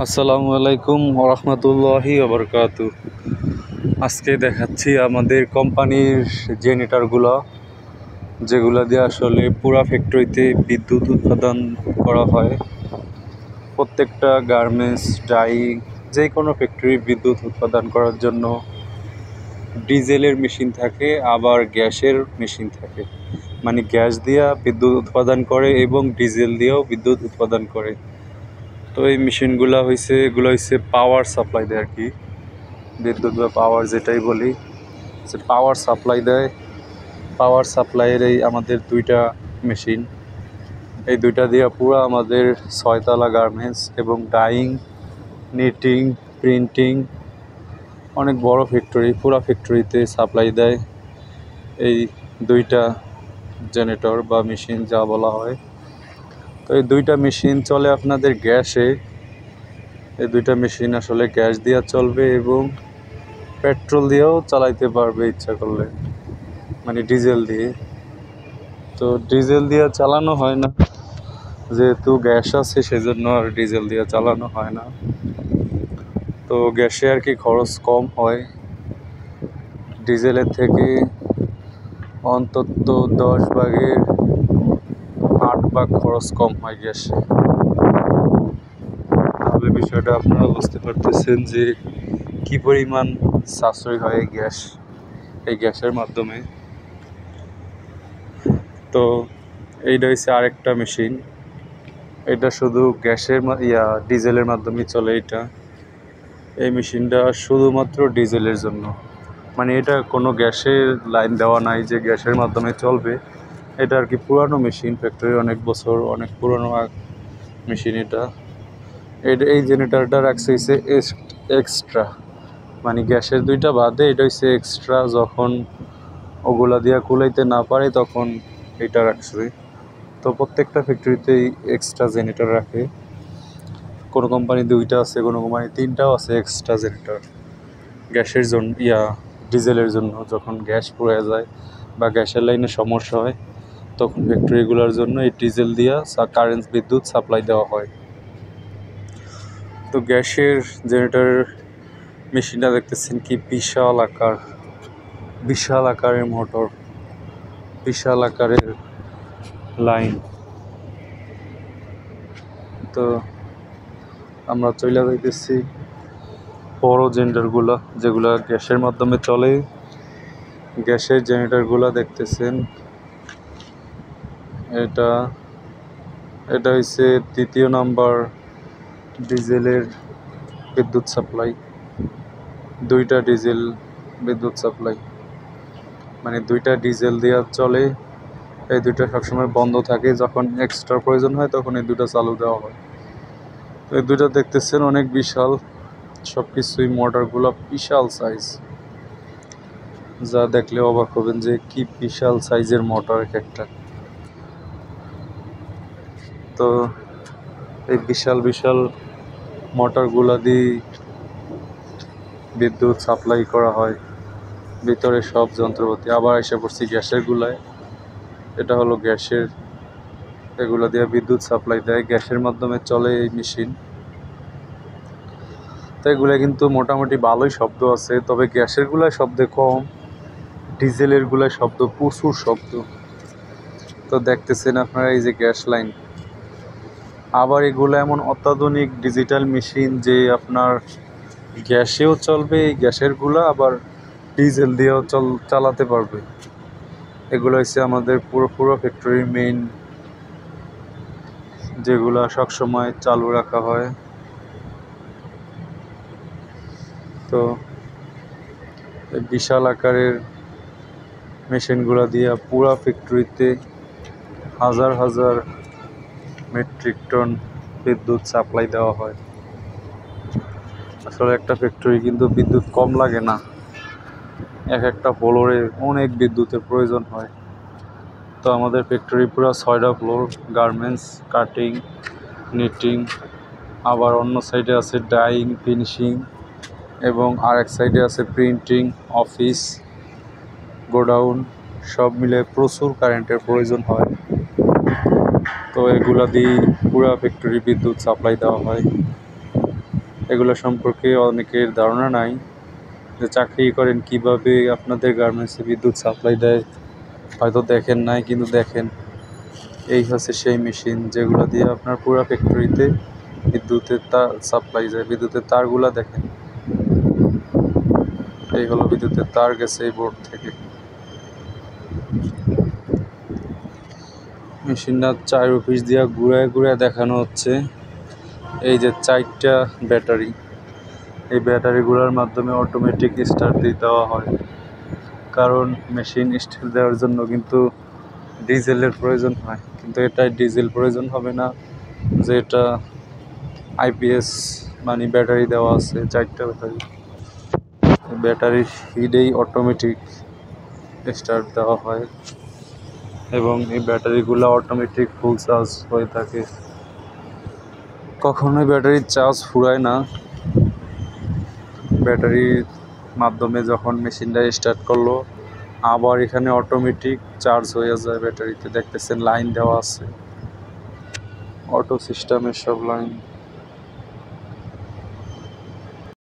আসসালামু আলাইকুম ওরহমতুল্লাহি ওবরকাতু। আজকে দেখাচ্ছি আমাদের কোম্পানির জেনারেটরগুলো, যেগুলো দিয়ে আসলে পুরা ফ্যাক্টরিতে বিদ্যুৎ উৎপাদন করা হয়। প্রত্যেকটা গার্মেন্টস, ডাইং, যে কোনো ফ্যাক্টরি বিদ্যুৎ উৎপাদন করার জন্য ডিজেলের মেশিন থাকে, আবার গ্যাসের মেশিন থাকে। মানে গ্যাস দিয়া বিদ্যুৎ উৎপাদন করে এবং ডিজেল দিয়েও বিদ্যুৎ উৎপাদন করে। তো এই মেশিনগুলো হয়েছে পাওয়ার সাপ্লাই দেয় আর কি, বিদ্যুৎ বা পাওয়ার যেটাই বলি, সে পাওয়ার সাপ্লাই দেয়। পাওয়ার সাপ্লাইয়ের এই আমাদের দুইটা মেশিন, এই দুইটা দিয়ে পুরো আমাদের 6 তলা গার্মেন্টস এবং ডাইং, নিটিং, প্রিন্টিং, অনেক বড় ফ্যাক্টরি, পুরো ফ্যাক্টরিতে সাপ্লাই দেয় এই দুইটা জেনারেটর বা মেশিন যা বলা হয়। তো এই দুইটা মেশিন চলে আপনাদের গ্যাসে। এই দুইটা মেশিন আসলে গ্যাস দিয়ে চলবে এবং পেট্রোল দিয়েও চালাইতে পারবে ইচ্ছা করলে, মানে ডিজেল দিয়ে। তো ডিজেল দিয়ে চালানো হয় না, যেহেতু গ্যাস আছে সেজন্য আর ডিজেল দিয়ে চালানো হয় না। তো গ্যাসে আর কি খরচ কম হয় ডিজেলের থেকে, অন্তত 10 ভাগের 8 ভাগ খরচ কম হয় গ্যাসে। তাহলে বিষয়টা আপনারা বুঝতে পারতেছেন যে কি পরিমাণ সাশ্রয় হয় এই গ্যাসের মাধ্যমে। তো এইটা হচ্ছে আরেকটা মেশিন, এটা শুধু ডিজেলের মাধ্যমে চলে। এই মেশিনটা শুধুমাত্র ডিজেলের জন্য, মানে এটা কোনো গ্যাসের লাইন দেওয়া নাই যে গ্যাসের মাধ্যমে চলবে। এটা আর কি পুরানো মেশিন, ফ্যাক্টরি অনেক বছর, অনেক পুরানো মেশিন এটা। এই জেনারেটরটা রাখছে হচ্ছে এক্সট্রা, মানে গ্যাসের দুইটা বাদে এটা হচ্ছে এক্সট্রা। যখন ওগুলা দিয়া কুলাইতে না পারে তখন এটা রাখছে। তো প্রত্যেকটা ফ্যাক্টরিতেই এক্সট্রা জেনারেটর রাখে। কোনো কোম্পানি 2টা আছে, কোনো কোম্পানি 3টাও আছে এক্সট্রা জেনারেটর গ্যাসের জন্য, ডিজেলের জন্য। যখন গ্যাস পুড়ে যায় বা গ্যাসের লাইনে সমস্যা হয় তখন ফ্যাক্টরিগুলোর জন্য এই ডিজেল দিয়া কারেন্ট বিদ্যুৎ সাপ্লাই দেওয়া হয়। তো গ্যাসের জেনারেটর মেশিনটা দেখতেছেন কি বিশাল আকারের মোটর, বিশাল আকারের লাইন। তো আমরা চলে যাইতেছি বড় জেনারেটরগুলো, যেগুলা গ্যাসের মাধ্যমে চলে। গ্যাসের জেনারেটরগুলো দেখতেছেন, এটা হচ্ছে 3য় নাম্বার ডিজেলের বিদ্যুৎ সাপ্লাই। 2টা ডিজেল বিদ্যুৎ সাপ্লাই, মানে 2টা ডিজেল দেওয়া চলে। এই 2টা সবসময় বন্ধ থাকে, যখন এক্সট্রা প্রয়োজন হয় তখন এই 2টা চালু দেওয়া হয়। এই 2টা দেখতেছেন অনেক বিশাল, সব কিছুই মোটরগুলো বিশাল সাইজ, যা দেখলে অবাক হবেন যে কি বিশাল সাইজের মোটর একটা। তো এই বিশাল বিশাল মোটরগুলো দিয়ে বিদ্যুৎ সাপ্লাই করা হয় ভিতরে সব যন্ত্রপাতি। আবার এসে পড়ছি গ্যাসের গুলায়, এটা হলো গ্যাসের, এগুলো দিয়ে বিদ্যুৎ সাপ্লাই দেয়, গ্যাসের মাধ্যমে চলে এই মেশিন। তো এগুলো কিন্তু মোটামুটি ভালোই শব্দ আছে, তবে গ্যাসের গুলায় শব্দ কম, ডিজেলের গুলায় শব্দ প্রচুর শব্দ। তো দেখতেছেন আপনারা এই যে গ্যাস লাইন। আবার এগুলো এমন অত্যাধুনিক ডিজিটাল মেশিন যে আপনার গ্যাসেও চলবে, এই গ্যাসের গুলা আবার ডিজেল দিয়েও চালাতে পারবে। এগুলো হচ্ছে আমাদের পুরো ফ্যাক্টরির মেইন, যেগুলা সবসময় চালু রাখা হয়। তো এই বিশাল আকারের মেশিনগুলো দিয়ে পুরা ফ্যাক্টরিতে হাজার হাজার মেট্রিক টন বিদ্যুৎ সাপ্লাই দেওয়া হয়। আসলে একটা ফ্যাক্টরি কিন্তু বিদ্যুৎ কম লাগে না, একটা ফ্লোরে অনেক বিদ্যুতের প্রয়োজন হয়। তো আমাদের ফ্যাক্টরি পুরো 6টা ফ্লোর, গার্মেন্টস, কাটিং, নিটিং, আবার অন্য সাইডে আছে ডাইং, ফিনিশিং, এবং আরেক সাইডে আছে প্রিন্টিং, অফিস, গোডাউন। সব মিলে প্রচুর কারেন্টের প্রয়োজন হয়। তো এগুলা দিয়ে পুরো ফ্যাক্টরি বিদ্যুৎ সাপ্লাই দেওয়া হয়। এগুলো সম্পর্কে অনেকের ধারণা নাই, যে চাকরি করেন কিভাবে আপনাদের গার্মেন্টসে বিদ্যুৎ সাপ্লাই দেয় হয়তো দেখেন নাই, কিন্তু দেখেন এই হচ্ছে সেই মেশিন যেগুলো দিয়ে আপনার পুরো ফ্যাক্টরিতে বিদ্যুতের তার সাপ্লাই যায়। বিদ্যুতের তারগুলা দেখেন, এই হলো বিদ্যুতের তার গেছে এই বোর্ড থেকে। মেশিনটা 4 অফিস দিয়ে ঘুরায় ঘুরায় দেখানো হচ্ছে। এই যে 4টা ব্যাটারি, এই ব্যাটারিগুলোর মাধ্যমে অটোমেটিক স্টার্ট দিয়ে দেওয়া হয়, কারণ মেশিন স্টার্ট দেওয়ার জন্য কিন্তু ডিজেলের প্রয়োজন হয়, কিন্তু এটা ডিজেল প্রয়োজন হবে না, যে এটা আইপিএস মানে ব্যাটারি দেওয়া আছে 4টা ব্যাটারি। ব্যাটারির হিটেই অটোমেটিক স্টার্ট দেওয়া হয় এবং এই ব্যাটারিগুলো অটোমেটিক ফুল চার্জ হয়ে থাকে। কখনোই ব্যাটারির চার্জ ফুরায় না। ব্যাটারির মাধ্যমে যখন মেশিনটা স্টার্ট করলো আবার এখানে অটোমেটিক চার্জ হয়ে যায় ব্যাটারিতে। দেখতেছেন লাইন দেওয়া আছে, অটো সিস্টেমের সব লাইন।